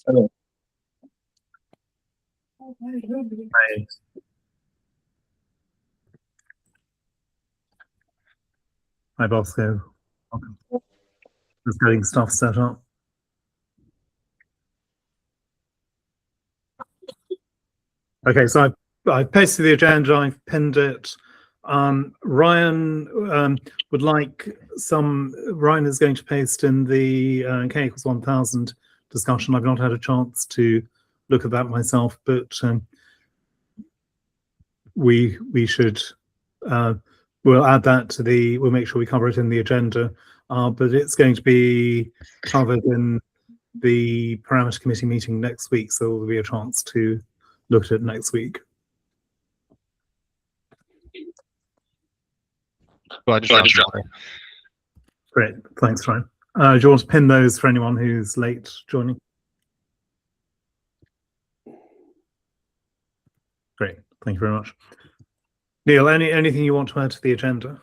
Hello. Hi. Hi, Bosco. Welcome. Just getting stuff set up. Okay, so I've pasted the agenda, I've pinned it. Ryan would like Ryan is going to paste in the K equals 1000 discussion. I've not had a chance to look at that myself, but we should, we'll add that to we'll make sure we cover it in the agenda, but it's going to be covered in the parameter committee meeting next week, so there will be a chance to look at it next week. Great, thanks, Ryan. Do you want to pin those for anyone who's late joining? Great, thank you very much. Neil, anything you want to add to the agenda?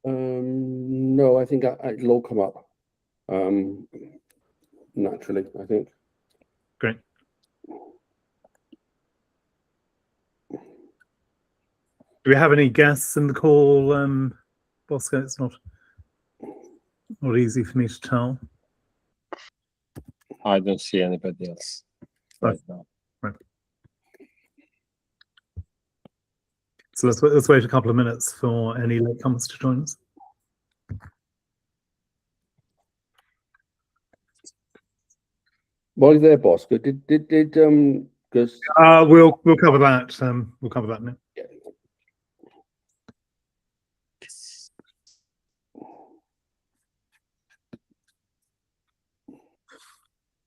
No, I think it'll all come up naturally, I think. Great. Do we have any guests in the call, Bosco? It's not easy for me to tell. I don't see anybody else right now. Right. So let's wait a couple of minutes for any latecomers to join us. While you're there, Bosco, did because we'll cover that. We'll cover that now. Yeah.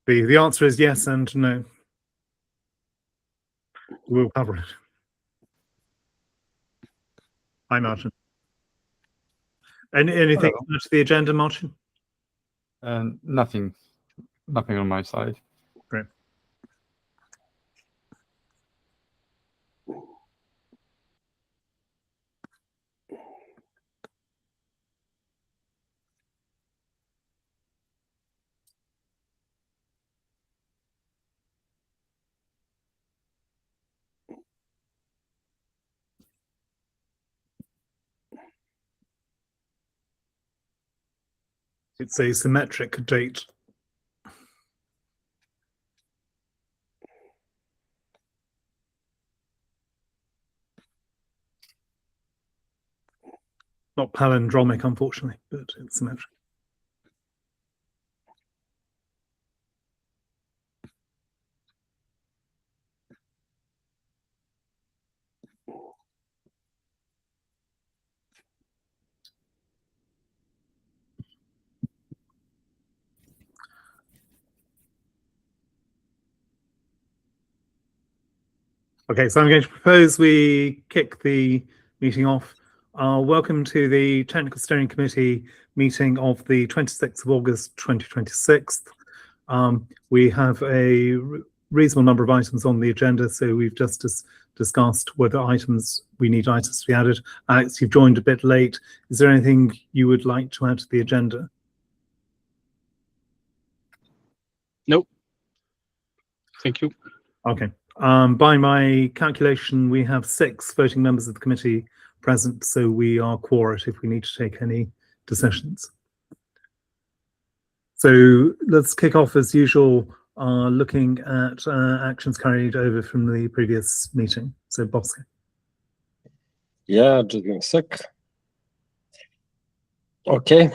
The answer is yes and no. We'll cover it. Hi, Martin. Anything to the agenda, Martin? Nothing on my side. Great. It's a symmetric date. Not palindromic, unfortunately, but it's symmetric. Okay, so I'm going to propose we kick the meeting off. Welcome to the Technical Steering Committee meeting of the 26th of August 2026. We have a reasonable number of items on the agenda, so we've just discussed whether we need items to be added. Alex, you've joined a bit late. Is there anything you would like to add to the agenda? Nope. Thank you. Okay. By my calculation, we have 6 voting members of the committee present, so we are quorate if we need to take any decisions. So let's kick off as usual, looking at actions carried over from the previous meeting. So Bosco. Yeah, just give me a sec. Okay.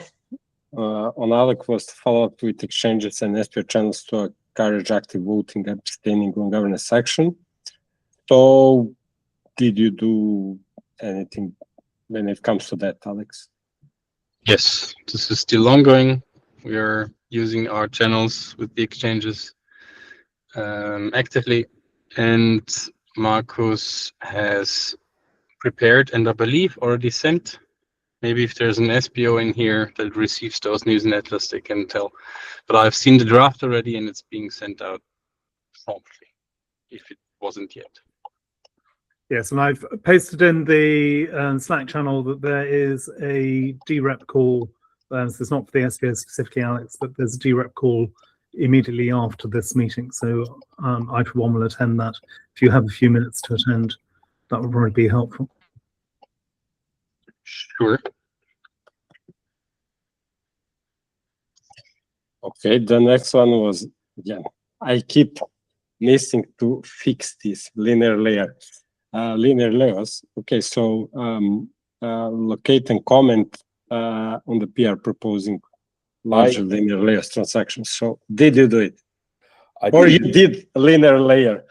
On our request, follow up with exchanges and SPO channels to encourage active voting, abstaining on governance section. So, did you do anything when it comes to that, Alex? Yes, this is still ongoing. We are using our channels with the exchanges actively, and Marcus has prepared and I believe already sent. Maybe if there's an SPO in here that receives those news and atlas, they can tell. But I've seen the draft already and it's being sent out promptly, if it wasn't yet. Yes, and I've posted in the Slack channel that there is a DREP call. So it's not for the SPO specifically, Alex, but there's a DREP call immediately after this meeting. So I, for one, will attend that. If you have a few minutes to attend, that would probably be helpful. Sure. Okay, the next one was, again, I keep missing to fix this linear layer. Linear layers. Okay, so locate and comment on the PR proposing larger linear layers transactions. So did you do it? Or you did a linear layer?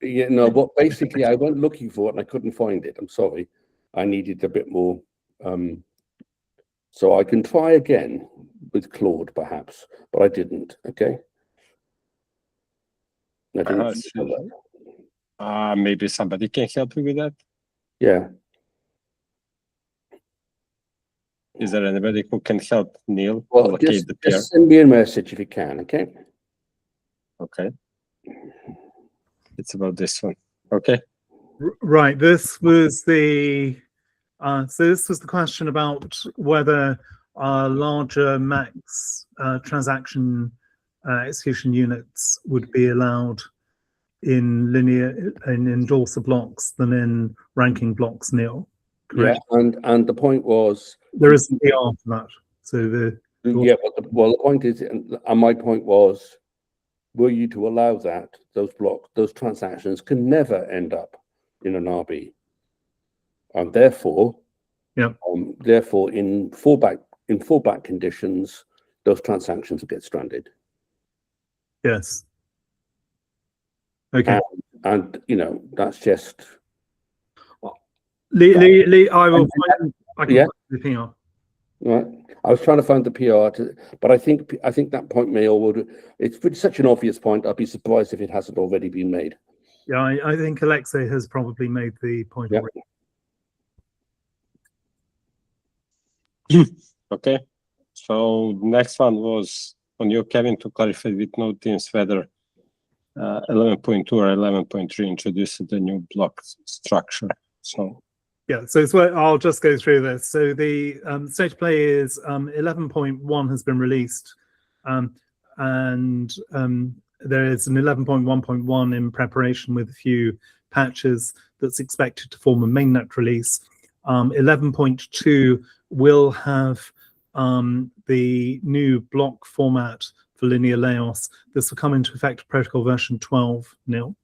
Yeah, no, but basically I went looking for it and I couldn't find it. I'm sorry. I needed a bit more. So I can try again with Claude perhaps, but I didn't. Okay. I didn't maybe somebody can help you with that. Yeah. Is there anybody who can help Neil Well, locate the PR? just send me a message if you can. Okay. Okay. It's about this one. Okay. Right. This was the question about whether larger max transaction execution units would be allowed in endorser blocks than in ranking blocks, Neil. Correct? Yeah, and the point was there is a PR for that. So the point is, and my point was, were you to allow that, those transactions can never end up in an RB, and therefore, therefore in fallback conditions, those transactions will get stranded. Yes. Okay. And you know, that's just. Lee, I will find. I can find the PR. Right. I was trying to find the PR, but I think that point may or would. It's such an obvious point. I'd be surprised if it hasn't already been made. Yeah, I think Alexei has probably made the point already. Okay. So next one was on you, Kevin, to clarify with no teams whether 11.2 or 11.3 introduced the new block structure. So. Yeah, so it's where I'll just go through this. So the state of play is 11.1 has been released, and there is an 11.1.1 in preparation with a few patches that's expected to form a mainnet release. 11.2 will have the new block format for linear Laos. This will come into effect protocol version 12 nil.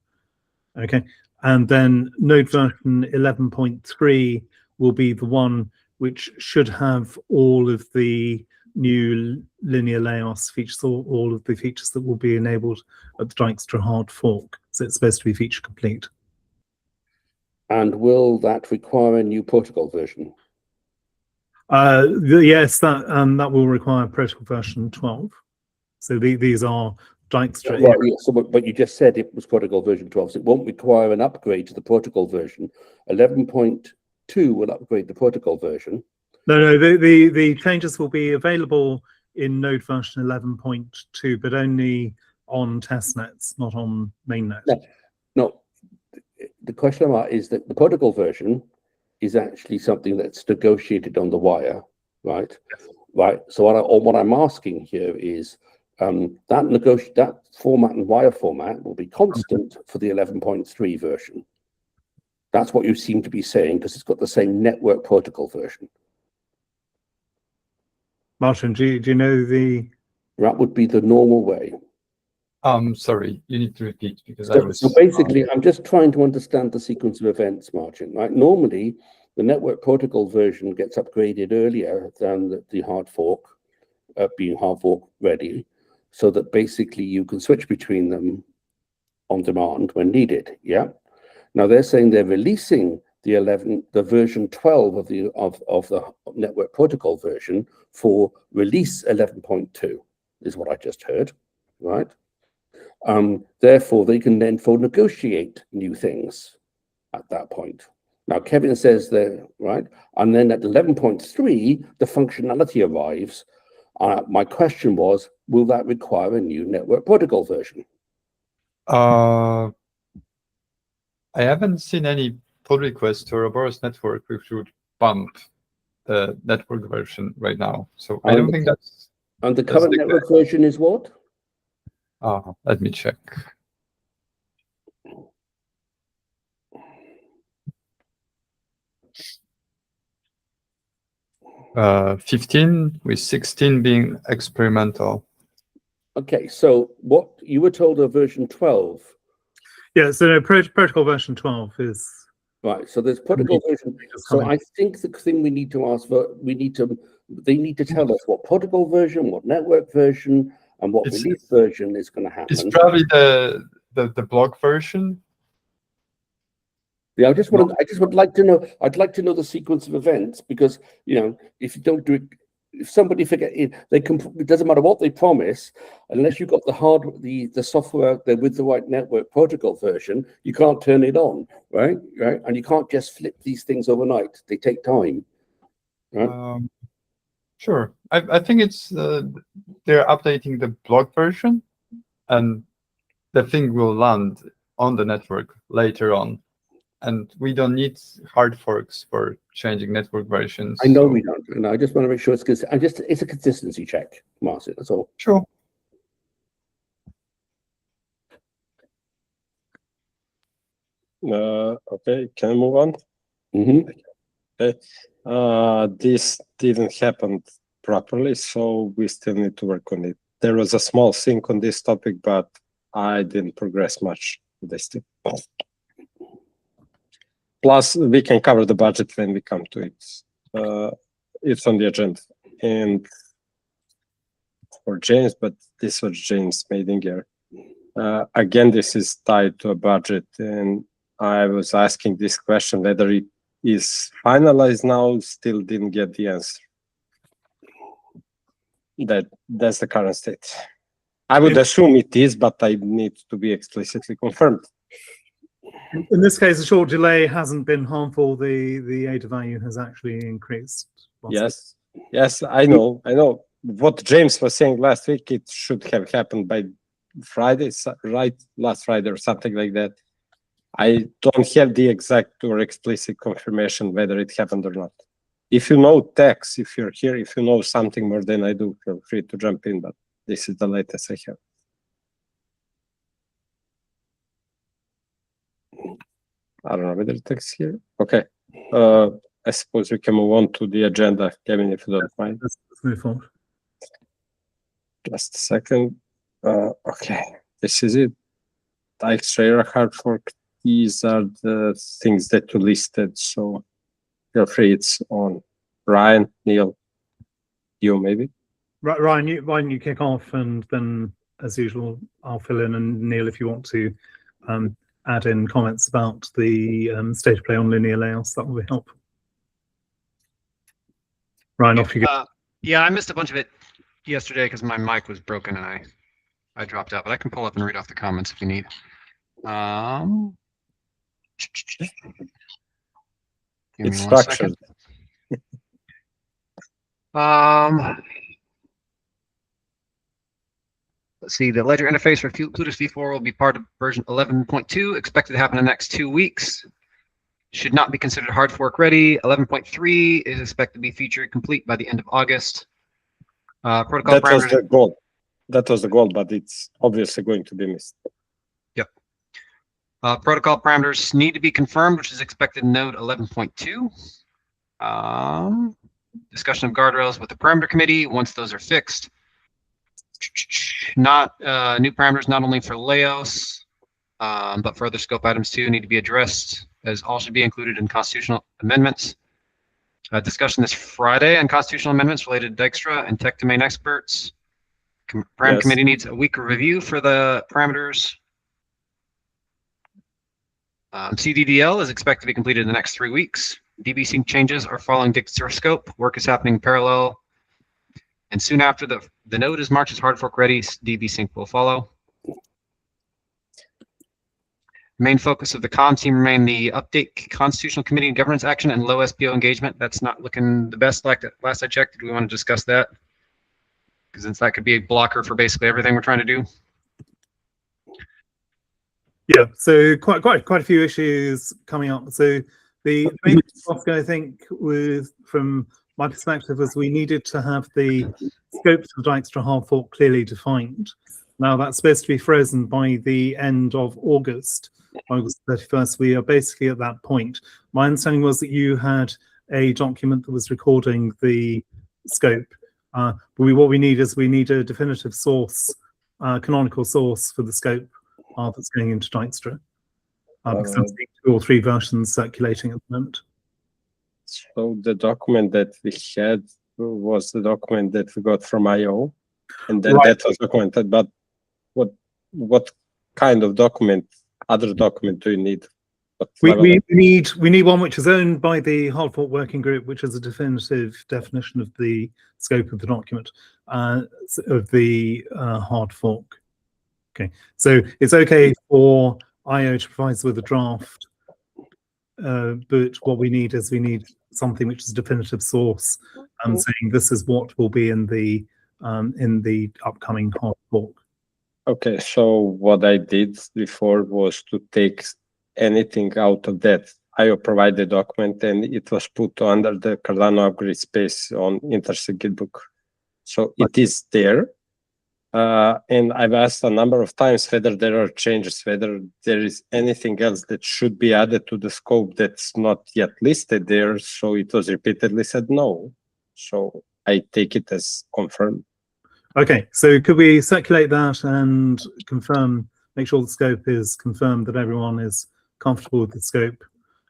Okay. And then node version 11.3 will be the one which should have all of the new linear Laos features, all of the features that will be enabled at the Dijkstra hard fork. So it's supposed to be feature complete. And will that require a new protocol version? Yes, that will require protocol version 12. So these are Dijkstra. Well, yeah, so, but you just said it was protocol version 12, so it won't require an upgrade to the protocol version. 11.2 will upgrade the protocol version. No, the changes will be available in node version 11.2, but only on testnets, not on mainnet. No, the question about is that the protocol version is actually something that's negotiated on the wire, right? Right. So what I'm asking here is that format and wire format will be constant for the 11.3 version. That's what you seem to be saying because it's got the same network protocol version. Martin, do you know the? That would be the normal way. Sorry, you need to repeat because I was. So basically, I'm just trying to understand the sequence of events, Martin. Right? Normally, the network protocol version gets upgraded earlier than the hard fork, being hard fork ready, so that basically you can switch between them on demand when needed. Yeah. Now they're saying they're releasing the version 12 of the network protocol version for release 11.2 is what I just heard, right? Therefore, they can then negotiate new things at that point. Now, Kevin says there, right? And then at 11.3, the functionality arrives. My question was, will that require a new network protocol version? I haven't seen any pull request to Ouroboros network which would bump the network version right now. So I don't think that's. And the current network version is what? Let me check. Uh, 15 with 16 being experimental. Okay, so what you were told of version 12, Yeah, so no, protocol version 12 is right? So there's protocol version. So coming. I think the thing we need to ask for, they need to tell us what protocol version, what network version, and what It's- release version is going to happen. It's probably the blog version. Yeah, I just would like to know. I'd like to know the sequence of events because if you don't do it, if somebody forget it, it doesn't matter what they promise, unless you've got the software there with the right network protocol version, you can't turn it on, right? Right, and you can't just flip these things overnight. They take time. Right? Sure. I think it's they're updating the blog version, and the thing will land on the network later on. And we don't need hard forks for changing network versions. I know so- we don't, and I just want to make sure it's good. It's a consistency check, Martin. That's all. Sure. Okay, can I move on? Mm-hmm. Okay. This didn't happen properly, so we still need to work on it. There was a small sync on this topic, but I didn't progress much with this thing. Plus, we can cover the budget when we come to it. It's on the agenda. And for James, but this was James Madinger. Again, this is tied to a budget, and I was asking this question whether it is finalized now. Still didn't get the answer. That's the current state. I would assume it is, but I need to be explicitly confirmed. In this case, a short delay hasn't been harmful. The ADA value has actually increased. Yes, I know. What James was saying last week, it should have happened by Friday, right? Last Friday or something like that. I don't have the exact or explicit confirmation whether it happened or not. If you know Tex, if you're here, if you know something more than I do, feel free to jump in, but this is the latest I have. I don't know whether Tex here. Okay. I suppose we can move on to the agenda, Kevin, if you don't mind. Let's move forward. Just a second. Okay, this is it. Dijkstra hard fork. These are the things that you listed. So feel free. It's on. Ryan, Neil, you maybe. Right, Ryan, why don't you kick off, and then, as usual, I'll fill in. And Neil, if you want to add in comments about the state of play on linear layouts, that will be helpful. Ryan, off you go. Yeah, I missed a bunch of it yesterday because my mic was broken and I dropped out, but I can pull up and read off the comments if you need. Give me It's 1 structured. second. Let's see, the ledger interface for Plutus V4 will be part of version 11.2, expected to happen in the next 2 weeks. Should not be considered hard fork ready. 11.3 is expected to be feature complete by the end of August. Protocol That was parameters. the goal. That was the goal, but it's obviously going to be missed. Yep. Protocol parameters need to be confirmed, which is expected in node 11.2. Discussion of guardrails with the parameter committee once those are fixed. Not new parameters, not only for Laos, but for other scope items too, need to be addressed, as all should be included in constitutional amendments. Discussion this Friday on constitutional amendments related to Dijkstra and tech domain experts. Parameter Yes. committee needs a week of review for the parameters. CDDL is expected to be completed in the next 3 weeks. DB sync changes are following Dijkstra scope. Work is happening in parallel. And soon after the node is marked as hard fork ready, DB sync will follow. Main focus of the comms team remain the update constitutional committee and governance action and low SPO engagement. That's not looking the best. Like last I checked, do we want to discuss that? Because since that could be a blocker for basically everything we're trying to do. Yeah, so quite a few issues coming up. So the main task, I think, from my perspective, was we needed to have the scopes of Dijkstra hard fork clearly defined. Now that's supposed to be frozen by the end of August, August 31st. We are basically at that point. My understanding was that you had a document that was recording the scope. But what we need is a definitive source, canonical source for the scope that's going into Dijkstra. Because I'm seeing 2 or 3 versions circulating at the moment. So the document that we had was the document that we got from IO, and then that was documented. But what kind of document, other document do you need? We need one which is owned by the Hard Fork Working Group, which is a definitive definition of the scope of the document of the hard fork. Okay, so it's okay for IO to provide us with a draft, but what we need something which is a definitive source, saying this is what will be in the upcoming hard fork. Okay, so what I did before was to take anything out of that. IO provided the document and it was put under the Cardano upgrade space on Intersect Guildbook. So it is there. And I've asked a number of times whether there are changes, whether there is anything else that should be added to the scope that's not yet listed there. So it was repeatedly said no. So I take it as confirmed. Okay, so could we circulate that and confirm, make sure the scope is confirmed, that everyone is comfortable with the scope,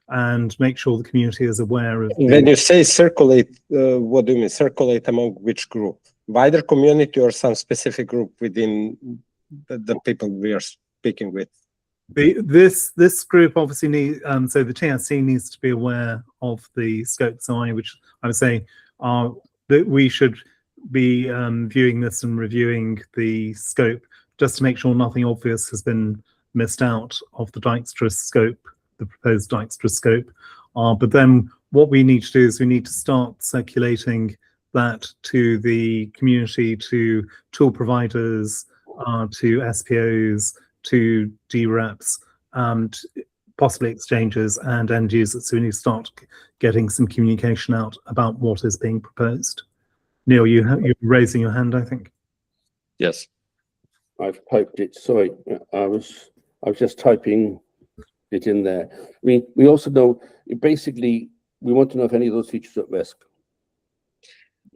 and make sure the community is aware of. When you say circulate, what do you mean? Circulate among which group? Wider community or some specific group within the people we are speaking with? This group obviously needs, so the TSC needs to be aware of the scope design, which I would say that we should be viewing this and reviewing the scope just to make sure nothing obvious has been missed out of the Dijkstra scope, the proposed Dijkstra scope. But then what we need to do is we need to start circulating that to the community, to tool providers, to SPOs, to DREPs, possibly exchanges and end users. So we need to start getting some communication out about what is being proposed. Neil, you're raising your hand, I think. Yes. I've typed it. Sorry, I was just typing it in there. I mean, we also know, basically, we want to know if any of those features are at risk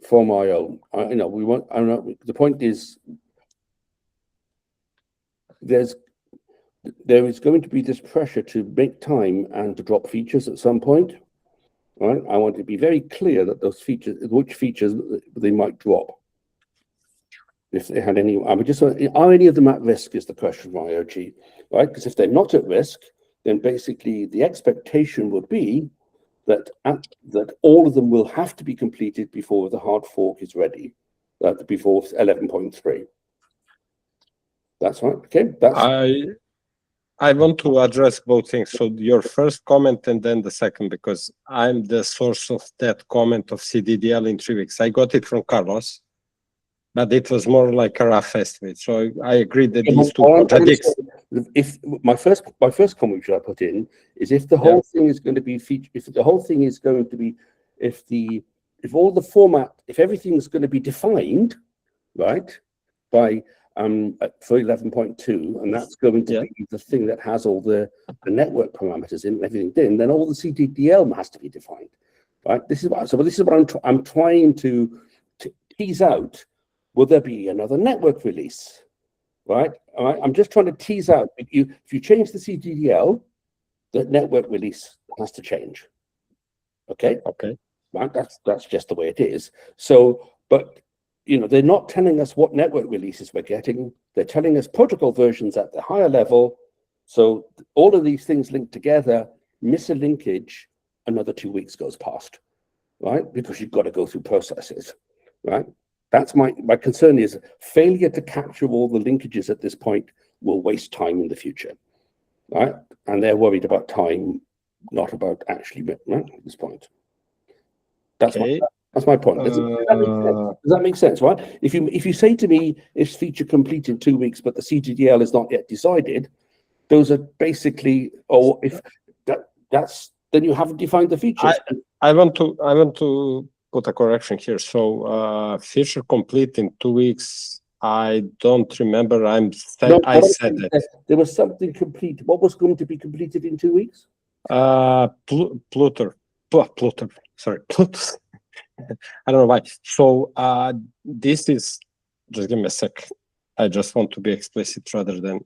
from IO. You know, we want. I don't know. The point is, there is going to be this pressure to make time and to drop features at some point. Right? I want to be very clear that those features, which features they might drop. If they had any, I would just, are any of them at risk is the question from IoT, right? Because if they're not at risk, then basically the expectation would be that all of them will have to be completed before the hard fork is ready, before 11.3. That's right. Okay. I want to address both things. So your first comment and then the second, because I'm the source of that comment of CDDL in 3 weeks. I got it from Carlos, but it was more like a rough estimate. So I agree that these two contradicts. If my first comment which I put in is if the whole thing is going to be if everything is going to be defined, right, by for 11.2, and that's going to be the thing that has all the network parameters in and everything in, then all the CDDL has to be defined, right? This is what I'm trying to tease out. Will there be another network release, right? All right. I'm just trying to tease out. If you change the CDDL, the network release has to change. Okay. Okay. Right. That's just the way it is. So, but you know, they're not telling us what network releases we're getting. They're telling us protocol versions at the higher level. So all of these things linked together, miss a linkage, another 2 weeks goes past, right? Because you've got to go through processes, right? That's my concern is failure to capture all the linkages at this point will waste time in the future, right? And they're worried about time, not about actually, right, at this point. That's my point. Does that make sense, right? If you say to me, is feature complete in 2 weeks, but the CDDL is not yet decided, those are basically, or if that's, then you haven't defined the features. I want to put a correction here. So feature complete in 2 weeks, I don't remember. I No, said what I'm it. saying is there was something complete. What was going to be completed in 2 weeks? Pluto. Sorry, Plutus. I don't know why. So this is, just give me a sec. I just want to be explicit rather than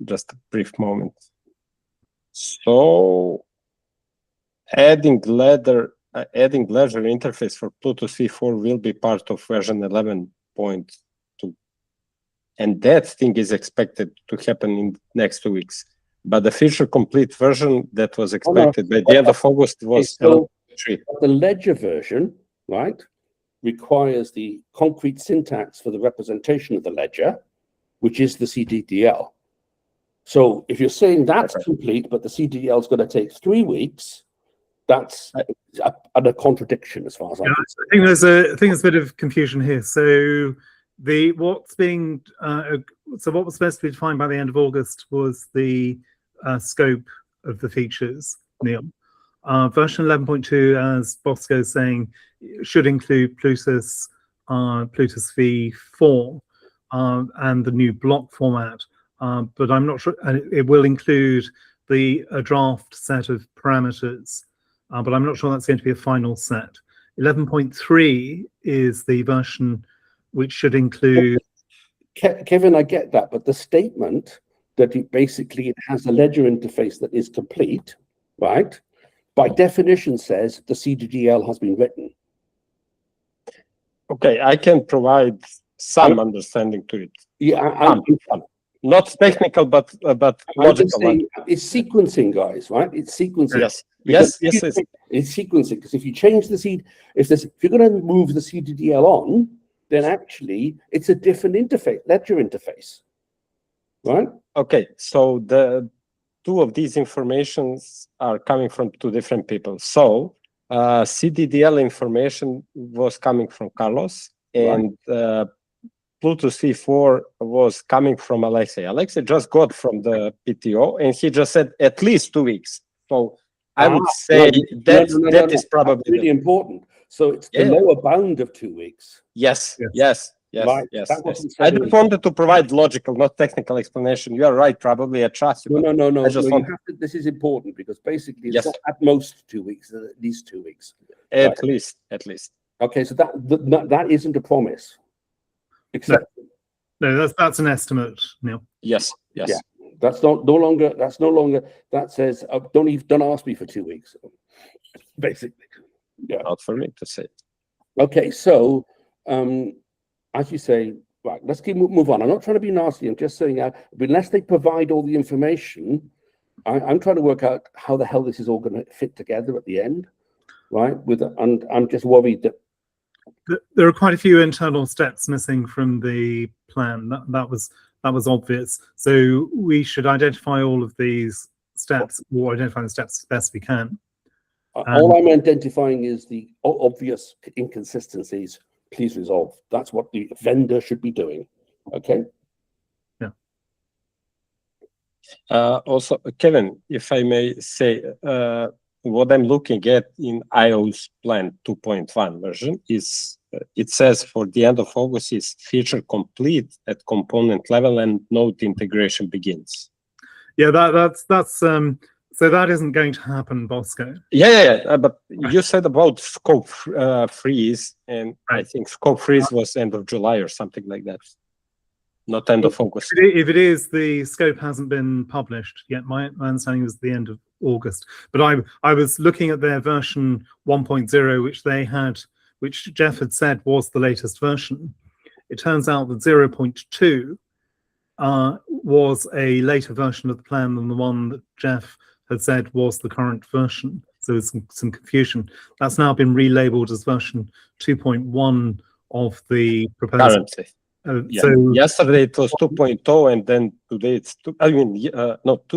just a brief moment. So adding ledger interface for Pluto V4 will be part of version 11.2. And that thing is expected to happen in next 2 weeks. But the feature complete version that was expected by the end of August was So 3. the ledger version, right, requires the concrete syntax for the representation of the ledger, which is the CDDL. So if you're saying that's complete, but the CDDL is going to take 3 weeks, that's a contradiction as far as I'm Yeah, concerned. I think there's a bit of confusion here. So what was supposed to be defined by the end of August was the scope of the features, Neil. Version 11.2, as Bosco is saying, should include Plutus V4 and the new block format. But I'm not sure, and it will include a draft set of parameters, but I'm not sure that's going to be a final set. 11.3 is the version which should include. Kevin, I get that, but the statement that it has a ledger interface that is complete, right? By definition says the CDDL has been written. Okay, I can provide some understanding to it. Yeah, I'm Not technical, but just logical. saying it's sequencing, guys, right? It's sequencing. Yes. It's sequencing because if you change the seed, if you're going to move the CDDL on, then actually it's a different interface, ledger interface, right? Okay, so the two of these informations are coming from two different people. So CDDL information was coming from Carlos, and Plutus V4 was coming from Alexei. Alexei just got from the PTO, and he just said at least 2 weeks. So I would say that is probably really important. So it's the lower bound of 2 weeks. Yes. Right. Yes. That wasn't I said just wanted to provide logical, not technical explanation. You are right, probably I trust you. No. I just You want have to, this is important because basically it's Yes. not at most 2 weeks, it's at least 2 weeks. at least. Okay, so that isn't a promise. Except No, that's an estimate, Neil. Yes. Yeah. That says don't ask me for 2 weeks, basically. Yeah. Not for me to say. Okay, so as you say, right, let's move on. I'm not trying to be nasty. I'm just saying, unless they provide all the information, I'm trying to work out how the hell this is all going to fit together at the end, right? And I'm just worried that there are quite a few internal steps missing from the plan. That was obvious. So we should identify all of these steps, or identify the steps as best we can. all I'm identifying is the obvious inconsistencies. Please resolve. That's what the vendor should be doing. Okay. Also, Kevin, if I may say, what I'm looking at in iOS plan 2.1 version is it says for the end of August is feature complete at component level and node integration begins. Yeah, that's so that isn't going to happen, Bosco. Yeah. But you said about scope freeze, and I think scope freeze was end of July or something like that. Not end of August. If it is, the scope hasn't been published yet. My understanding was the end of August. But I was looking at their version 1.0, which Jeff had said was the latest version. It turns out that 0.2 was a later version of the plan than the one that Jeff had said was the current version. So there's some confusion. That's now been relabeled as version 2.1 of the proposal. Currently. So yesterday it was 2.0, and then today it's 2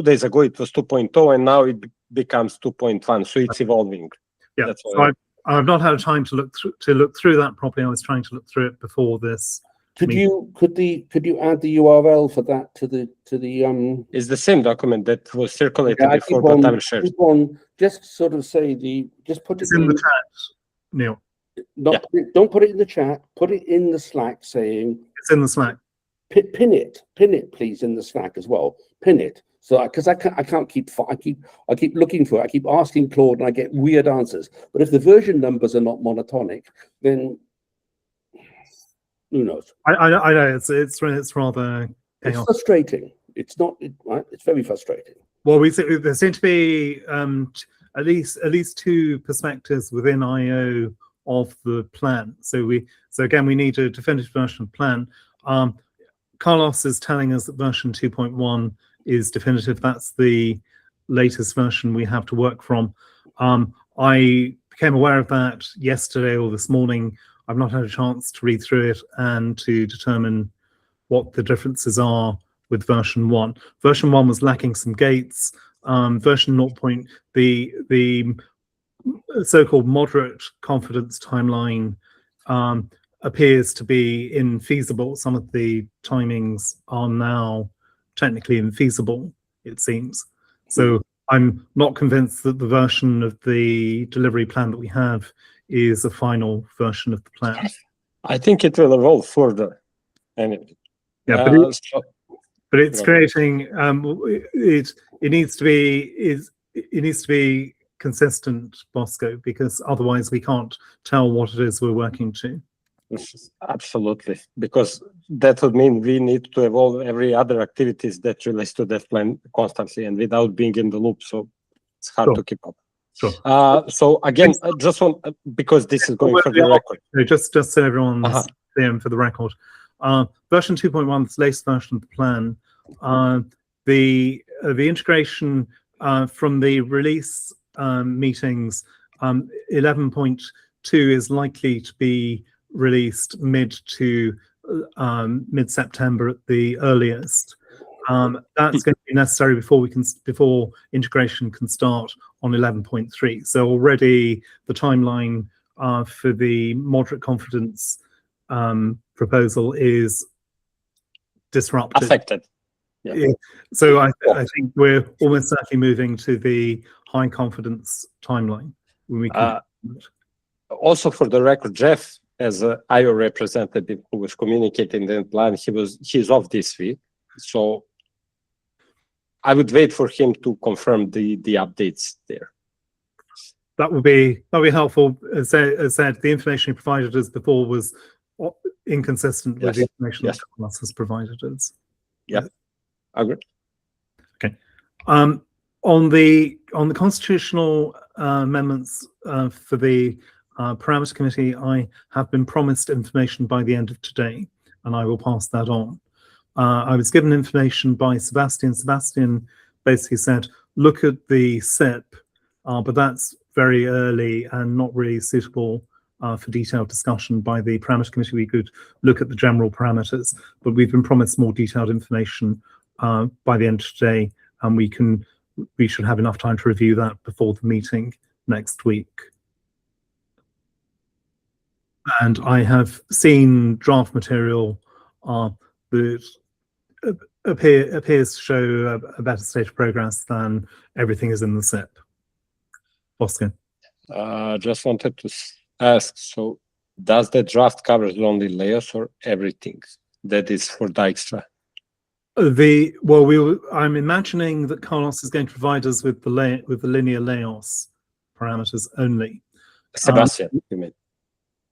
days ago it was 2.0, and now it becomes 2.1. So it's evolving. Yeah, That's so I've not had time to look through that properly. I was trying to look through it before this. Could you add the URL for that to the It's the same document that was circulated Yeah, before, but I will share. keep on, just sort of say just put it It's in the chat, Neil. don't put it in the chat, put it in the Slack saying It's in the Slack. Pin it, please, in the Slack as well. Pin it, so because I can't keep I keep looking for it. I keep asking Claude, and I get weird answers. But if the version numbers are not monotonic, then who knows? I know it's rather It's chaotic. frustrating. It's not right. It's very frustrating. Well, there seem to be at least two perspectives within IO of the plan. So again, we need a definitive version of the plan. Carlos is telling us that version 2.1 is definitive. That's the latest version we have to work from. I became aware of that yesterday or this morning. I've not had a chance to read through it and to determine what the differences are with version 1. Version 1 was lacking some gates. Version 0. The so-called moderate confidence timeline appears to be infeasible. Some of the timings are now technically infeasible, it seems. So I'm not convinced that the version of the delivery plan that we have is a final version of the plan. I think it will evolve further. Anyway. Yeah, but it's creating it needs to be consistent, Bosco, because otherwise we can't tell what it is we're working to. Absolutely, because that would mean we need to evolve every other activities that relates to that plan constantly and without being in the loop. So it's hard to keep up. Sure. So again, I just want, because this is going for the record. Just so everyone's clear for the record. Version 2.1, this latest version of the plan, the integration from the release meetings, 11.2 is likely to be released mid-September at the earliest. That's going to be necessary before integration can start on 11.3. So already the timeline for the moderate confidence proposal is disrupted. Affected. Yeah. So I think we're almost certainly moving to the high confidence timeline when we can. Also, for the record, Jeff, as an IO representative who was communicating the plan, he's off this week. So I would wait for him to confirm the updates there. That would be helpful. As said, the information he provided us before was inconsistent with the information that Carlos has provided us. Yeah, I agree. Okay. On the constitutional amendments for the parameter committee, I have been promised information by the end of today, and I will pass that on. I was given information by Sebastian. Sebastian basically said, look at the SIP, but that's very early and not really suitable for detailed discussion by the parameter committee. We could look at the general parameters, but we've been promised more detailed information by the end of today, and we should have enough time to review that before the meeting next week. And I have seen draft material that appears to show a better state of progress than everything is in the SIP. Bosco. Just wanted to ask, so does the draft cover only layers or everything that is for Dijkstra? I'm imagining that Carlos is going to provide us with the linear Laos parameters only. Sebastian, you mean?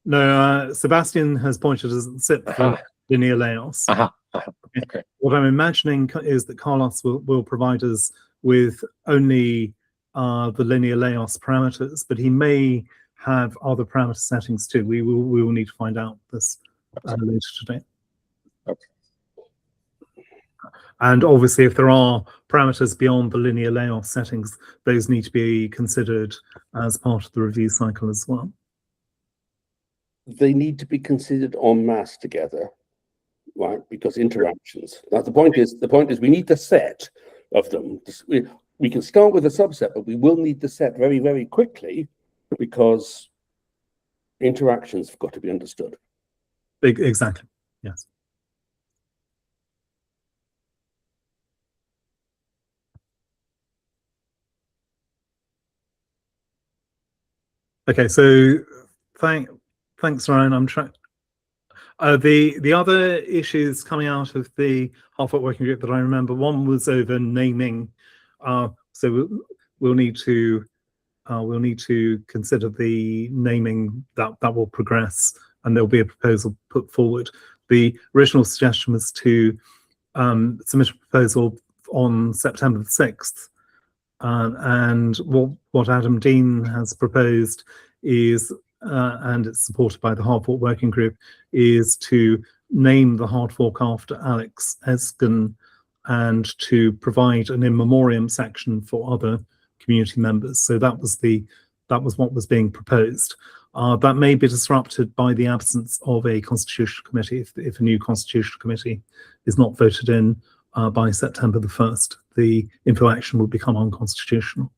No, Sebastian has pointed us at the SIP for linear Laos. Okay. What I'm imagining is that Carlos will provide us with only the linear Laos parameters, but he may have other parameter settings too. We will need to find out this later today. Okay. And obviously, if there are parameters beyond the linear Laos settings, those need to be considered as part of the review cycle as well. They need to be considered en masse together, right? Because interactions. Now, the point is we need the set of them. We can start with a subset, but we will need the set very, very quickly because interactions have got to be understood. Exactly. Yes. Okay, so thanks, Ryan. I'm trying. The other issues coming out of the Hard Fork Working Group that I remember, one was over naming. So we'll need to consider the naming that will progress, and there'll be a proposal put forward. The original suggestion was to submit a proposal on September the 6th. And what Adam Dean has proposed is, and it's supported by the Hard Fork Working Group, is to name the Hard Fork after Alex Eskin and to provide an in memoriam section for other community members. So that was what was being proposed. That may be disrupted by the absence of a constitutional committee. If a new constitutional committee is not voted in by September the 1st, the info action would become unconstitutional.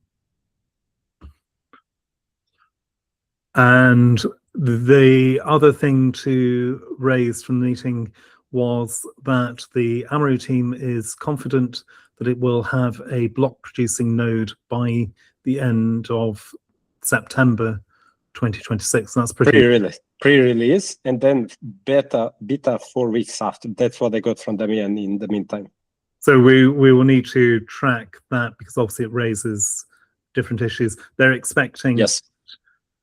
And the other thing to raise from the meeting was that the Amaru team is confident that it will have a block producing node by the end of September 2026. And that's pre-release, and then beta 4 weeks after. That's what I got from Damian in the meantime. So we will need to track that, because obviously it raises different issues. They're expecting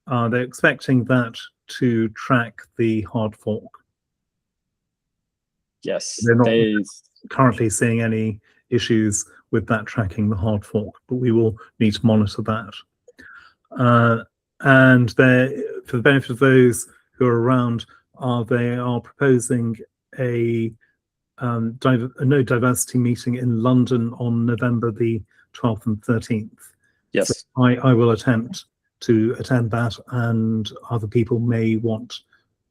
that to track the hard fork. Yes, they're not currently seeing any issues with that tracking the hard fork, but we will need to monitor that. And for the benefit of those who are around, they are proposing a node diversity meeting in London on November the 12th and 13th. Yes. So I will attempt to attend that, and other people may want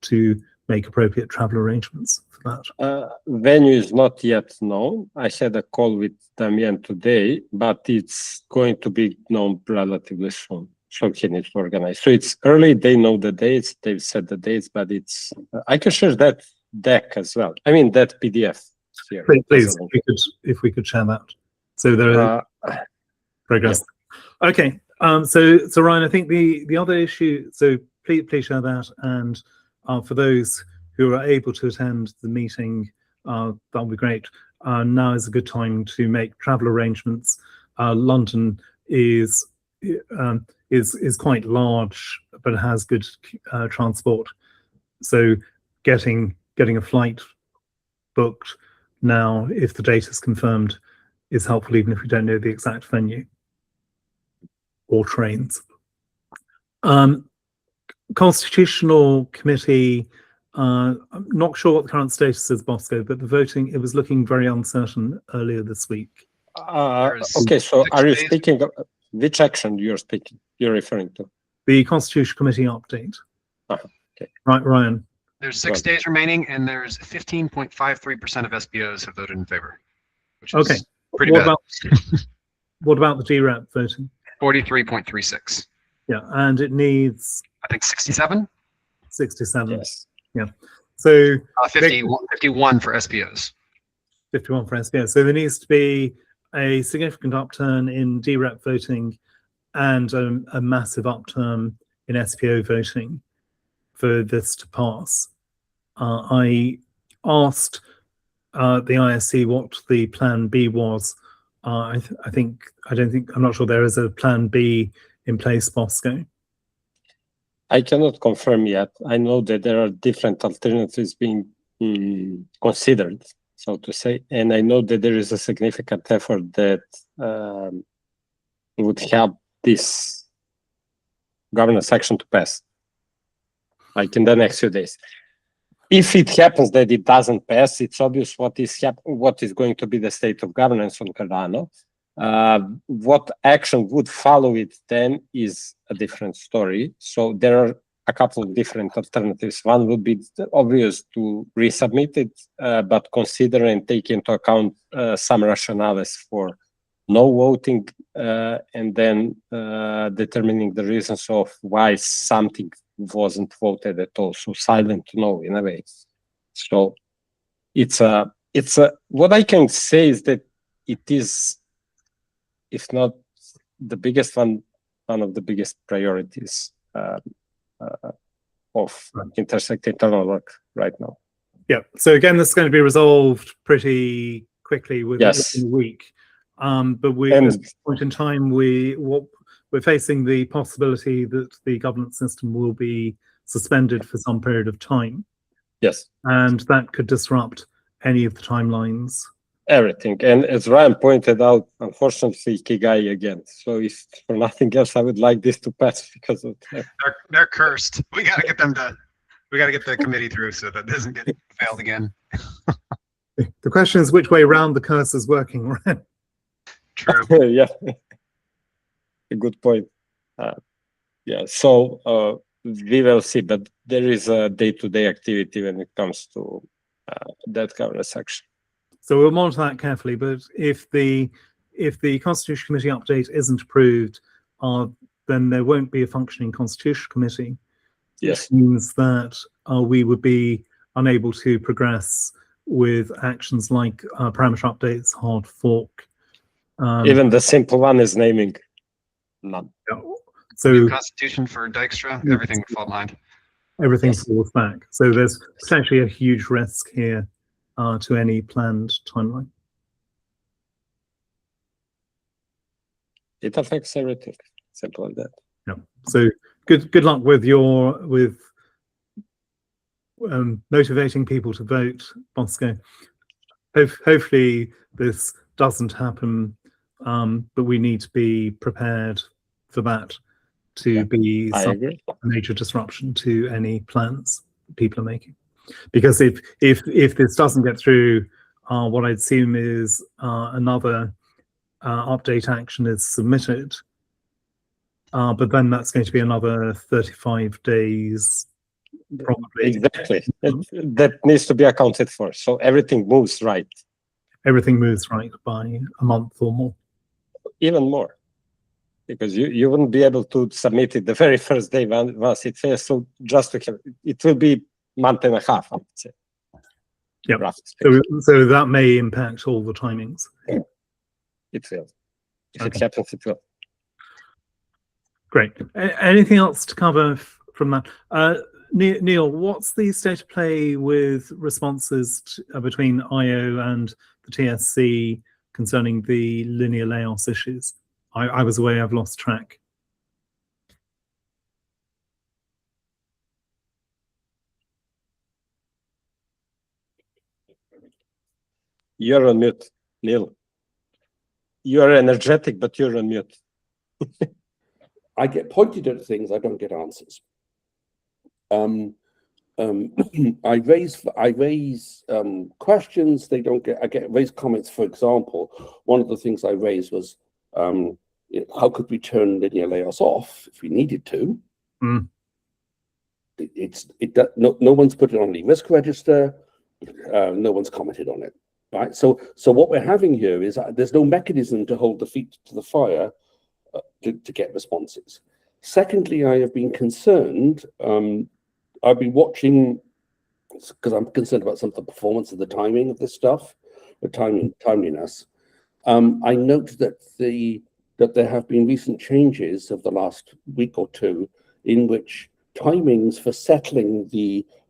to make appropriate travel arrangements for that. Venue is not yet known. I had a call with Damian today, but it's going to be known relatively soon. So he needs to organize. So it's early. They know the dates. They've set the dates, but it's. I can share that deck as well. I mean that PDF. Here. Please, if we could share that. So there are progress. Yeah. Okay. So Ryan, I think the other issue. So please share that, and for those who are able to attend the meeting, that'll be great. Now is a good time to make travel arrangements. London is quite large, but it has good transport. So getting a flight booked now, if the date is confirmed, is helpful, even if we don't know the exact venue or trains. Constitutional Committee, I'm not sure what the current status is, Bosco, but the voting, it was looking very uncertain earlier this week. Okay, so are you speaking of which action you're referring to? The Constitutional Committee update. Okay. Right, Ryan. There's 6 days remaining, and there's 15.53% of SBOs have voted in favor, which is okay. Pretty bad. What about the DREP voting? 43.36. Yeah, and it needs, I think 67. 67. Yes. Yeah. So 51 for SPOs. 51 for SPOs. So there needs to be a significant upturn in DREP voting and a massive upturn in SPO voting for this to pass. I asked the ISC what the plan B was. I'm not sure there is a plan B in place, Bosco. I cannot confirm yet. I know that there are different alternatives being considered, so to say, and I know that there is a significant effort that would help this governance action to pass, like in the next few days. If it happens that it doesn't pass, it's obvious what is going to be the state of governance on Cardano. What action would follow it then is a different story. So there are a couple of different alternatives. One would be obvious to resubmit it, but consider and take into account some rationales for no voting, and then determining the reasons of why something wasn't voted at all. So silent no in a way. So it's a what I can say is that it is, if not the biggest one of the biggest priorities of Intersect internal work right now. Yeah. So again, this is going to be resolved pretty quickly within Yes. a week. But we, And- at this point in time, we're facing the possibility that the governance system will be suspended for some period of time, Yes, and that could disrupt any of the timelines. everything. And as Ryan pointed out, unfortunately, Kigai again. So if for nothing else, I would like this to pass because of that. They're cursed. We got to get them to. We got to get the committee through so that doesn't get failed again. The question is which way round the curse is working, right? True. Yeah, a good point. Yeah, so we will see, but there is a day-to-day activity when it comes to that governance action. So we'll monitor that carefully. But if the Constitution Committee update isn't approved, then there won't be a functioning Constitution Committee. Yes, Which means that we would be unable to progress with actions like parameter updates, hard fork. even the simple one is naming none. So Constitution for Dijkstra, everything would fall behind. everything Yes. falls back. So there's potentially a huge risk here to any planned timeline. It affects everything. Simple as that. Yeah. So good luck with motivating people to vote, Bosco. Hopefully this doesn't happen, but we need to be prepared for that to Yeah, be I some agree. major disruption to any plans people are making. Because if this doesn't get through, what I'd assume is another update action is submitted. But then that's going to be another 35 days, probably. Exactly. That needs to be accounted for. So everything moves right, Everything moves right by a month or more. even more. Because you wouldn't be able to submit it the very first day once it fails. So just to have, it will be month and a half, I would say. Yep. Roughly speaking. So that may impact all the timings. It will. If Okay. it happens, it will. Great. Anything else to cover from that? Neil, what's the state of play with responses between IO and the TSC concerning the linear layoffs issues? I was away, I've lost track. You're on mute, Neil. You are energetic, but you're on mute. I get pointed at things, I don't get answers. I raise questions, they don't get. I get raised comments. For example, one of the things I raised was, how could we turn linear layers off if we needed to? Mm. No one's put it on the risk register. No one's commented on it. Right. So what we're having here is there's no mechanism to hold the feet to the fire to get responses. Secondly, I have been concerned. I've been watching because I'm concerned about some of the performance and the timing of this stuff, the timeliness. I note that there have been recent changes of the last week or two in which timings for settling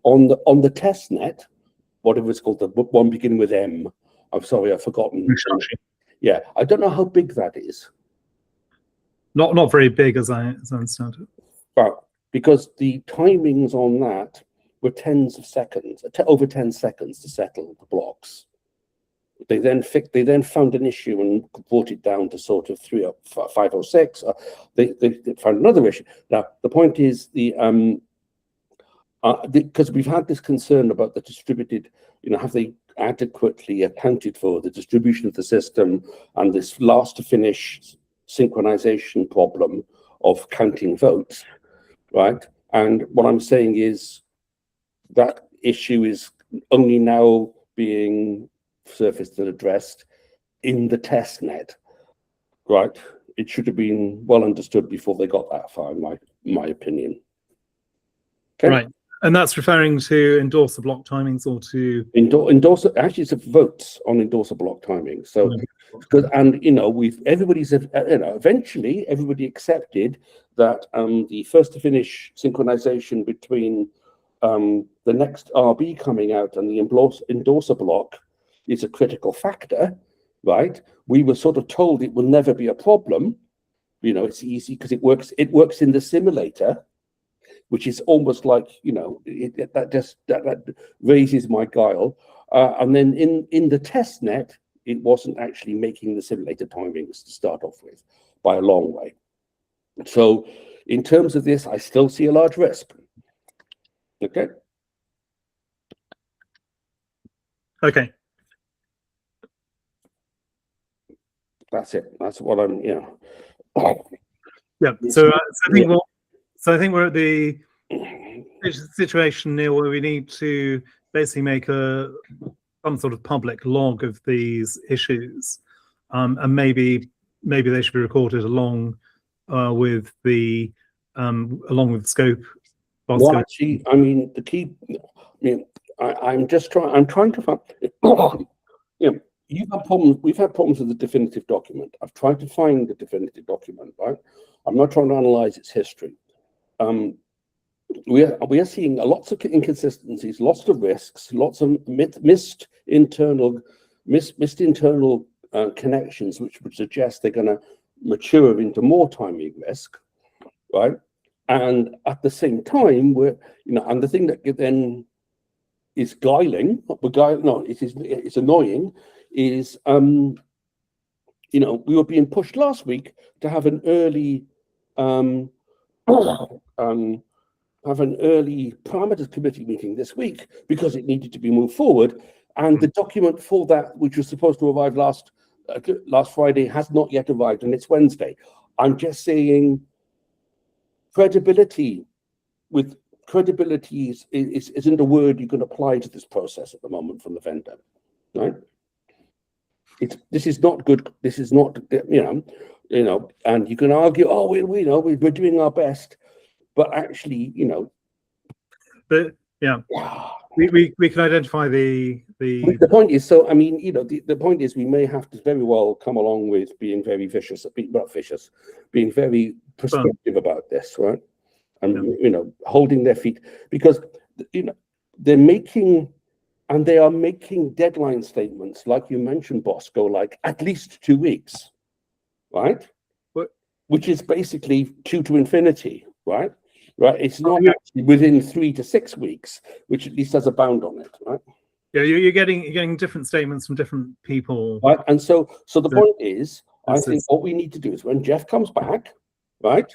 on the test net, whatever it's called, the one beginning with M. I'm sorry, I've forgotten. Yeah, I don't know how big that is. Not very big as I understand it. But because the timings on that were tens of seconds, over 10 seconds to settle the blocks. They then found an issue and brought it down to sort of 3 or 5 or 6. They found another issue. Now the point is because we've had this concern about the distributed, have they adequately accounted for the distribution of the system and this last to finish synchronization problem of counting votes, right? And what I'm saying is that issue is only now being surfaced and addressed in the test net, right? It should have been well understood before they got that far, in my opinion. Okay. Right. And that's referring to endorser block timings or to endorser. Actually, it's votes on endorser block timing. So, because everybody's eventually everybody accepted that the first to finish synchronization between the next RB coming out and the endorser block is a critical factor, right? We were sort of told it will never be a problem. You know, it's easy because it works in the simulator, which is almost like, you know, that raises my guile. And then in the test net, it wasn't actually making the simulator timings to start off with by a long way. So in terms of this, I still see a large risk. Okay. Okay. That's it. That's what I'm, you know. Yeah. So I think we're at the situation, Neil, where we need to basically make some sort of public log of these issues, and maybe they should be recorded along with the scope. Well, actually, I mean, the key. I mean, I'm trying to find. You know, you've had problems. We've had problems with the definitive document. I've tried to find the definitive document. Right. I'm not trying to analyze its history. We are seeing lots of inconsistencies, lots of risks, lots of missed internal connections, which would suggest they're going to mature into more timing risk, right? And at the same time, and the thing that then is it's annoying, is we were being pushed last week to have an early parameters committee meeting this week because it needed to be moved forward, and the document for that, which was supposed to arrive last Friday, has not yet arrived, and it's Wednesday. I'm just saying, credibility isn't a word you can apply to this process at the moment from the vendor, right? This is not good. This is not, and you can argue, oh, we know we're doing our best, but actually, But yeah, we can identify the point is, so I mean, the point is, we may have to very well come along with being very being very prescriptive about this, right? And holding their feet, because they are making deadline statements, like you mentioned, Bosco, like at least 2 weeks, right? Which is basically 2 to infinity, right? Right. It's not actually within 3 to 6 weeks, which at least has a bound on it, right? Yeah, you're getting different statements from different people, right? And so the point is, I think what we need to do is when Jeff comes back, right?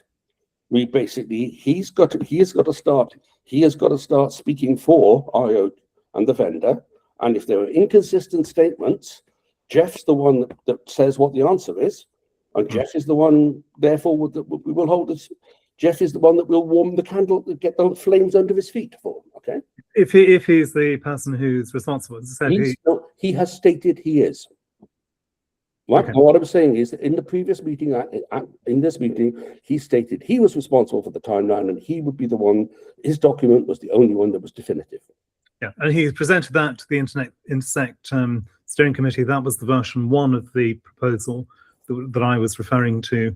We basically he has got to start speaking for IO and the vendor, and if there are inconsistent statements, Jeff's the one that says what the answer is, and Jeff is the one, therefore, that we will hold this. Jeff is the one that will warm the candle, get the flames under his feet for him, okay? If he's the person who's responsible, he has stated he is. Right? Okay. What I'm saying is, in the previous meeting, in this meeting, he stated he was responsible for the timeline, and he would be the one. His document was the only one that was definitive. Yeah, and he presented that to the Intersect Steering Committee. That was the version 1 of the proposal that I was referring to.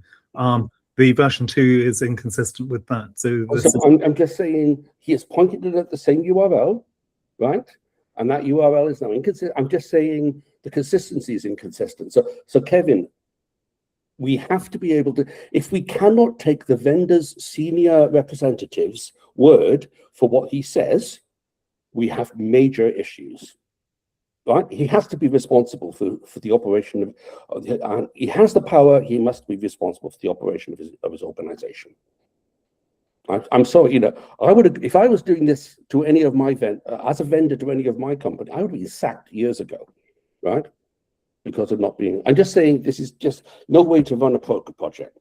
The version 2 is inconsistent with that. So I'm just saying he has pointed it at the same URL, right? And that URL is now inconsistent. I'm just saying the consistency is inconsistent. So Kevin, we have to be able to, if we cannot take the vendor's senior representative's word for what he says, we have major issues. Right? He has to be responsible for the operation of he has the power. He must be responsible for the operation of his organization. I'm sorry, I would, if I was doing this to any of my as a vendor to any of my company, I would be sacked years ago, right? Because of not being. I'm just saying this is just no way to run a project.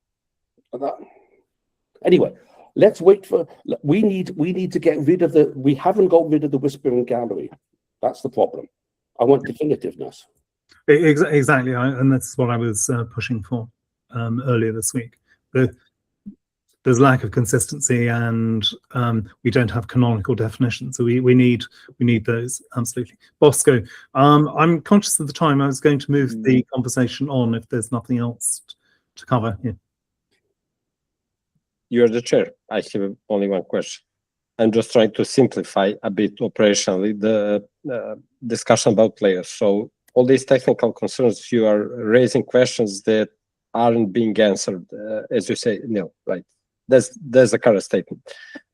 Anyway, let's wait for. We need to get rid of the. We haven't got rid of the whispering gallery. That's the problem. I want definitiveness. Exactly, and that's what I was pushing for earlier this week. There's lack of consistency, and we don't have canonical definitions. So we need those, absolutely. Bosco, I'm conscious of the time. I was going to move the conversation on if there's nothing else to cover here. You're the chair. I have only one question. I'm just trying to simplify a bit operationally the discussion about layers. So all these technical concerns, you are raising questions that aren't being answered, as you say, Neil, right? That's the current statement.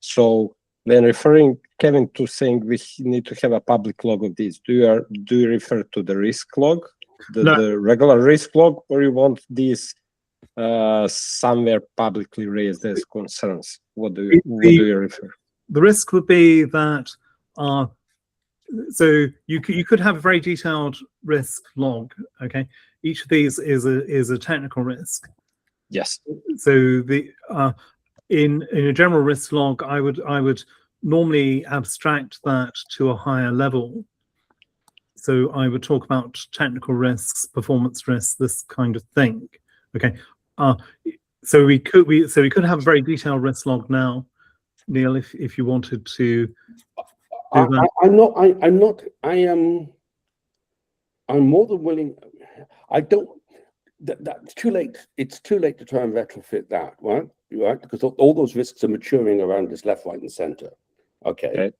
So when referring, Kevin, to saying we need to have a public log of this, do you refer to the risk log, No. the regular risk log, or you want these somewhere publicly raised as concerns? What do you refer? The risk would be that, so you could have a very detailed risk log. Okay, each of these is a technical risk. Yes. So the in a general risk log, I would normally abstract that to a higher level. So I would talk about technical risks, performance risks, this kind of thing. Okay, so we could have a very detailed risk log now, Neil, if you wanted to do that. I'm more than willing. I don't. That's too late. It's too late to try and retrofit that, right? Right, because all those risks are maturing around us, left, right, and center. Okay.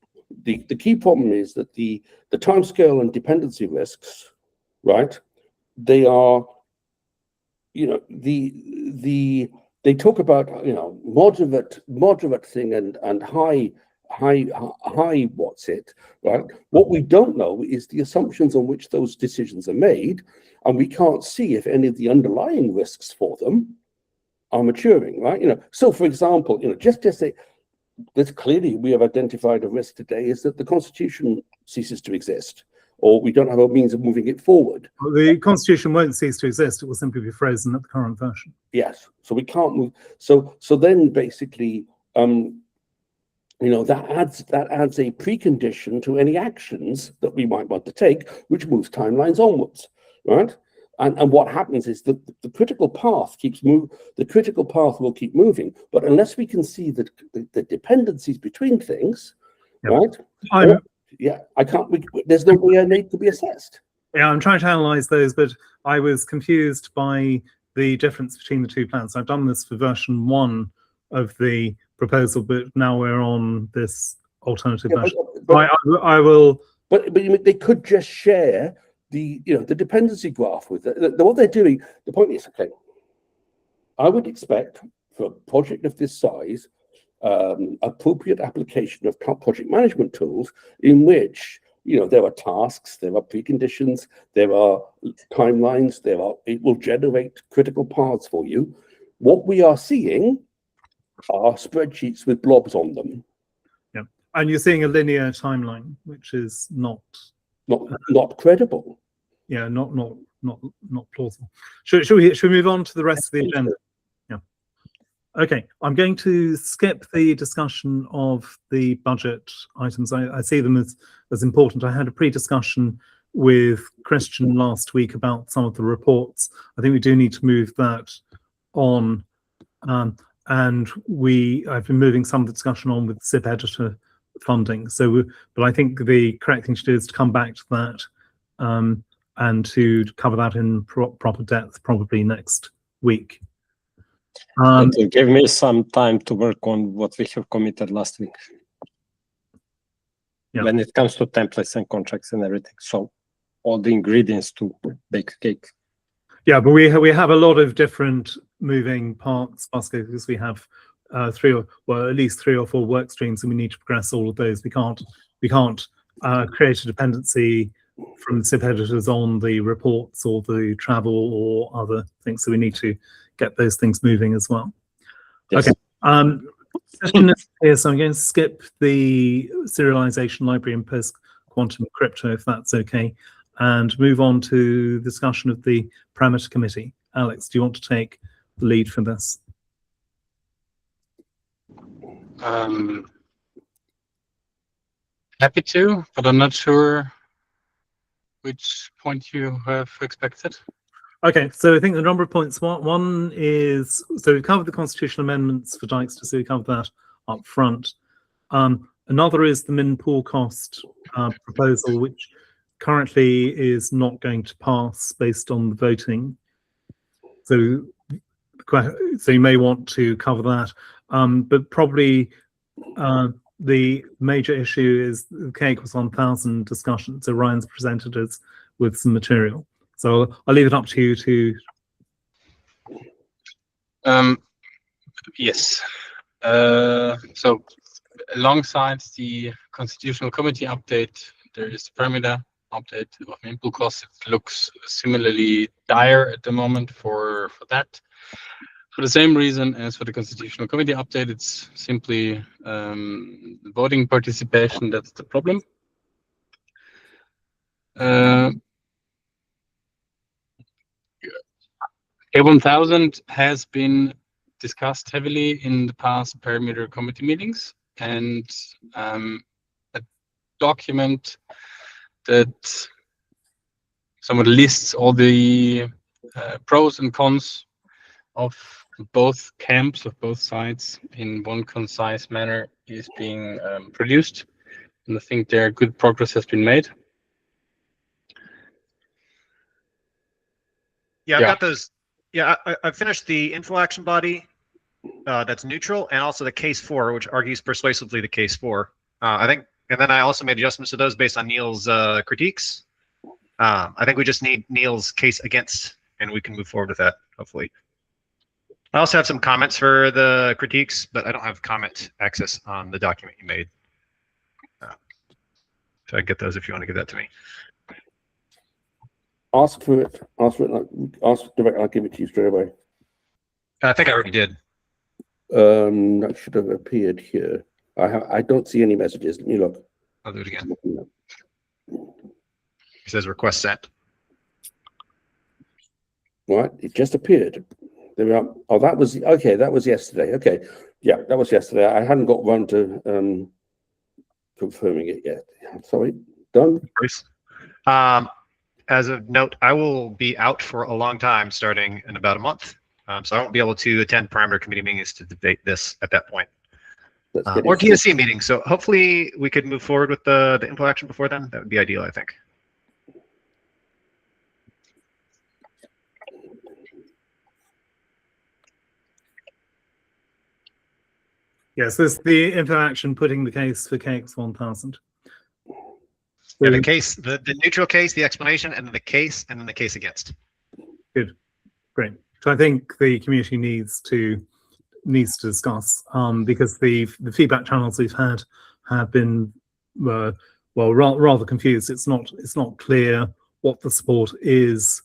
The key problem is that the timescale and dependency risks, right? They are, you know, they talk about, you know, moderate thing and high what's it, right? What we don't know is the assumptions on which those decisions are made, and we can't see if any of the underlying risks for them are maturing, right? You know, so for example, you know, just say this clearly we have identified a risk today is that the Constitution ceases to exist, or we don't have a means of moving it forward. The Constitution won't cease to exist; it will simply be frozen at the current version. Yes, so we can't move. So then basically, you know, that adds a precondition to any actions that we might want to take, which moves timelines onwards, right? And what happens is that the critical path keeps moving. The critical path will keep moving, but unless we can see the dependencies between things, right? I can't. There's no way I need to be assessed. Yeah, I'm trying to analyze those, but I was confused by the difference between the two plans. I've done this for version 1 of the proposal, but now we're on this alternative version. I will. But they could just share the dependency graph with it. What they're doing. The point is, okay, I would expect for a project of this size, appropriate application of project management tools in which, you know, there are tasks, there are preconditions, there are timelines, it will generate critical paths for you. What we are seeing are spreadsheets with blobs on them. Yeah, and you're seeing a linear timeline, which is not credible. Yeah, not plausible. Should we move on to the rest of the agenda? Yeah. Okay, I'm going to skip the discussion of the budget items. I see them as important. I had a pre-discussion with Christian last week about some of the reports. I think we do need to move that on, and I've been moving some of the discussion on with SIP editor funding. But I think the correct thing to do is to come back to that. And to cover that in proper depth probably next week. It will give me some time to work on what we have committed last week. Yeah. When it comes to templates and contracts and everything. So all the ingredients to bake a cake. Yeah, but we have a lot of different moving parts, because we have at least 3 or 4 work streams, and we need to progress all of those. We can't create a dependency from SIP editors on the reports or the travel or other things, so we need to get those things moving as well. Yes. Okay. Session is here, so I'm going to skip the serialization library and post quantum crypto, if that's okay, and move on to discussion of the parameter committee. Alex, do you want to take the lead for this? Happy to, but I'm not sure which point you have expected. Okay, so I think the number of points, one is, so we covered the constitutional amendments for Dijkster, so we covered that up front. Another is the min pool cost proposal, which currently is not going to pass based on the voting. So you may want to cover that, but probably the major issue is the KX 1000 discussion. So Ryan's presented us with some material. So I'll leave it up to you to. Yes. So alongside the Constitutional Committee update, there is the parameter update of input costs. It looks similarly dire at the moment for that. For the same reason as for the Constitutional Committee update, it's simply voting participation that's the problem. K1000 has been discussed heavily in the past parameter committee meetings, and a document that somewhat lists all the pros and cons of both camps, of both sides, in one concise manner is being produced, and I think there good progress has been made. Yeah, I've Yeah. got those. Yeah, I finished the info action body that's neutral, and also the case 4, which argues persuasively the case 4. I think, and then I also made adjustments to those based on Neil's critiques. I think we just need Neil's case against, and we can move forward with that, hopefully. I also have some comments for the critiques, but I don't have comment access on the document you made. So I get those if you want to give that to me. Ask for it. Ask for it. Ask direct. I'll give it to you straight away. I think I already did. That should have appeared here. I don't see any messages. Let me look. I'll do it again. It says request sent. Right, it just appeared. There we are. Oh, that was okay. That was yesterday. Okay, yeah, that was yesterday. I hadn't got round to confirming it yet. Sorry. Done. As a note, I will be out for a long time, starting in about a month. So I won't be able to attend parameter committee meetings to debate this at that point, or TSC meetings. So hopefully we could move forward with the info action before then. That would be ideal, I think. Yes, this is the info action putting the case for KX 1000. Yeah, the case, the neutral case, the explanation, and then the case, and then the case against. Good, great. So I think the community needs to discuss because the feedback channels we've had have been rather confused. It's not clear what the support is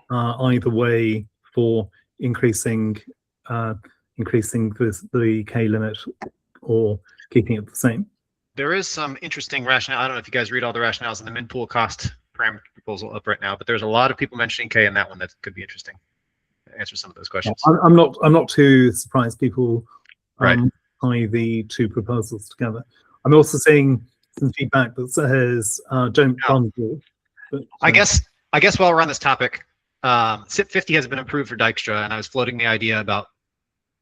either way for increasing the K limit or keeping it the same. There is some interesting rationale. I don't know if you guys read all the rationales in the min pool cost parameter proposal up right now, but there's a lot of people mentioning K in that one that could be interesting. Answer some of those questions. I'm not too surprised people Right. tie the two proposals together. I'm also seeing some feedback that says don't bundle. But, I guess while we're on this topic, SIP 50 has been approved for Dijkstra, and I was floating the idea about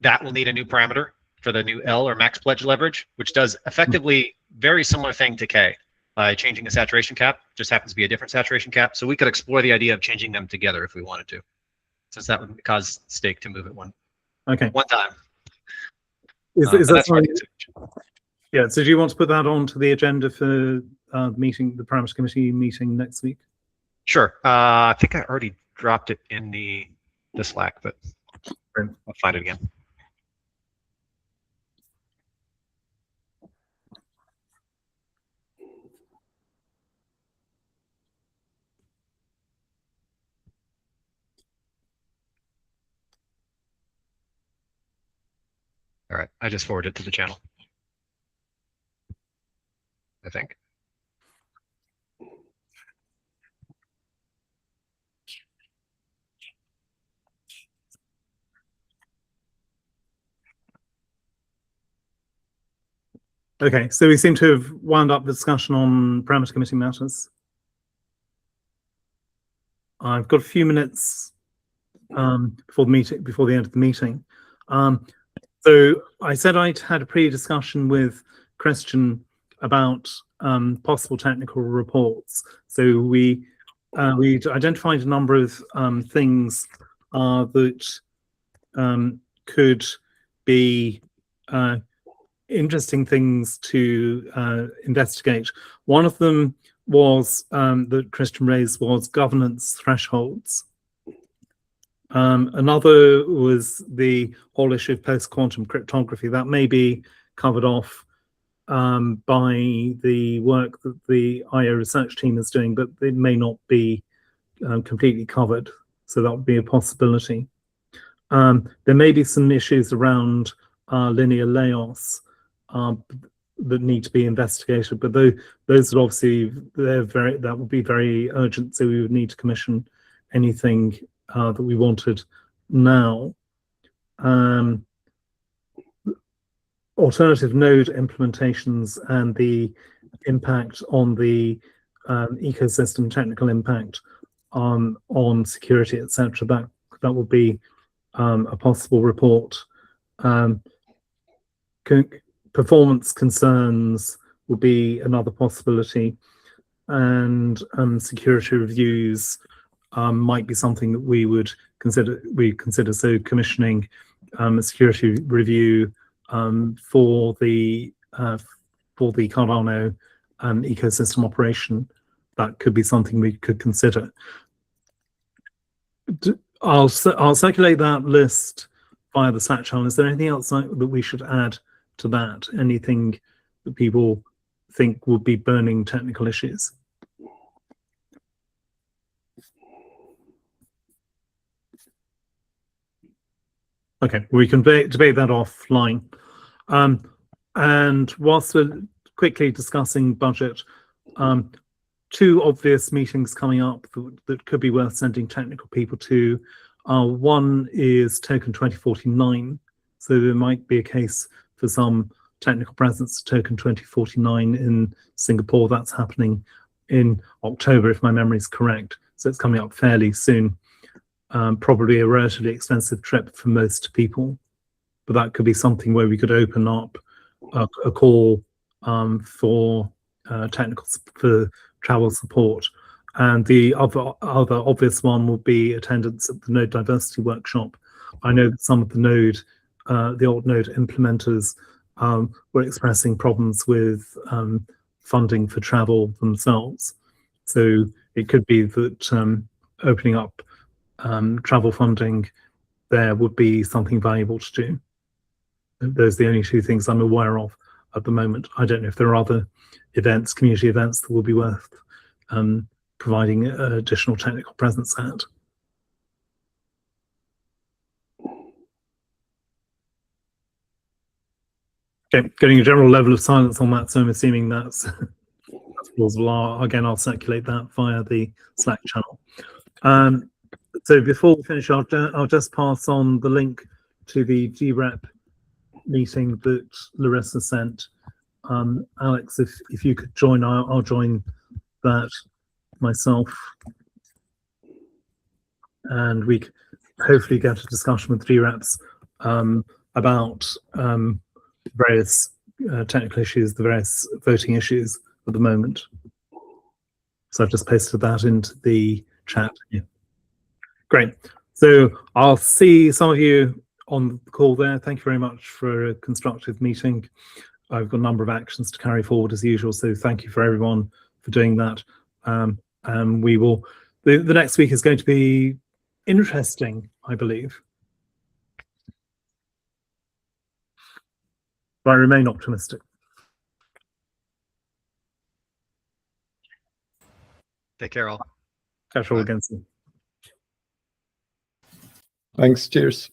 that will need a new parameter for the new L or max pledge leverage, which does effectively very similar thing to K by changing the saturation cap. Just happens to be a different saturation cap. So we could explore the idea of changing them together if we wanted to, since that would cause stake to move at one time. Is that that's something? Yeah. So do you want to put that onto the agenda for the parameter committee meeting next week? Sure. I think I already dropped it in the Slack, but I'll find it again. All right, I just forwarded it to the channel, I think. Okay, so we seem to have wound up the discussion on parameter committee matters. I've got a few minutes before the end of the meeting. So I said I'd had a pre-discussion with Christian about possible technical reports. So we'd identified a number of things that could be interesting things to investigate. One of them was that Christian raised was governance thresholds. Another was the whole issue of post-quantum cryptography. That may be covered off by the work that the IO research team is doing, but it may not be completely covered. So that would be a possibility. There may be some issues around linear layoffs that need to be investigated, but those are obviously that would be very urgent. So we would need to commission anything that we wanted now. Alternative node implementations and the impact on the ecosystem, technical impact on security, etc. That would be a possible report. Performance concerns would be another possibility, and security reviews might be something that we would consider. So commissioning a security review for the Cardano ecosystem operation, that could be something we could consider. I'll circulate that list via the Slack channel. Is there anything else that we should add to that? Anything that people think would be burning technical issues? Okay, we can debate that offline. And whilst we're quickly discussing budget, two obvious meetings coming up that could be worth sending technical people to. One is Token 2049. So there might be a case for some technical presence at Token 2049 in Singapore. That's happening in October, if my memory is correct. So it's coming up fairly soon. Probably a relatively expensive trip for most people, but that could be something where we could open up a call for travel support. And the other obvious one will be attendance at the Node Diversity Workshop. I know that some of the old Node implementers were expressing problems with funding for travel themselves. So it could be that opening up travel funding there would be something valuable to do. Those are the only two things I'm aware of at the moment. I don't know if there are other events, community events, that will be worth providing additional technical presence at. Okay, getting a general level of silence on that, so I'm assuming that's plausible. Again, I'll circulate that via the Slack channel. So before we finish, I'll just pass on the link to the GREP meeting that Larissa sent. Alex, if you could join, I'll join that myself, and we could hopefully get a discussion with GREPs about various technical issues, the various voting issues at the moment. So I've just pasted that into the chat. Yeah. Great. So I'll see some of you on the call there. Thank you very much for a constructive meeting. I've got a number of actions to carry forward as usual, so thank you for everyone for doing that. And we will, the next week is going to be interesting, I believe. But I remain optimistic. Take care all. Catch you all again soon. Thanks. Cheers.